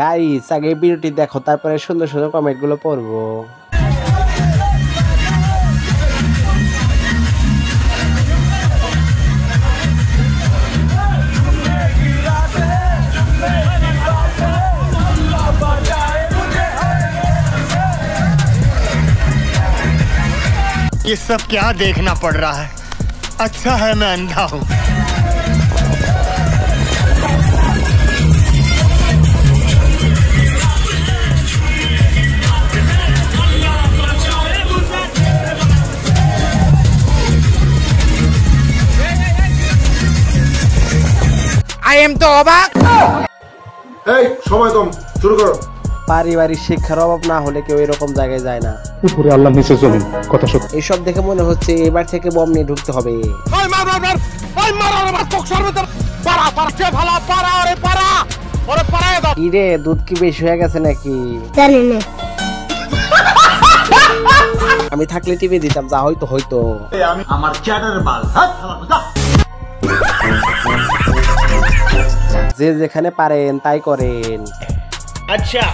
Guys আগে ভিডিওটি দেখো, তারপরে সুন্দর সুন্দর কমেন্ট গুলো পড়বো। ये सब क्या देखना पड़ रहा है? अच्छा है मैं अंधा हूँ। I am তো অবাক। এই সময় কম, শুরু করো। পারিবারিক শিক্ষার অভাব না হলে কেউ এরকম জায়গায় যায় না। উপরে আল্লাহ নিচে জমিন, কথা সত্যি। এইসব দেখে মনে হচ্ছে এবার থেকে বম নিয়ে ঢুকতে হবে। কি রে, দুধ কি বেশি হয়ে গেছে নাকি? জানি না। আমি থাকলে টিভি দিতাম, যা হয়তো হয়তো। আমার চ্যাটার বাল যে যেখানে পারেন তাই করেন। अच्छा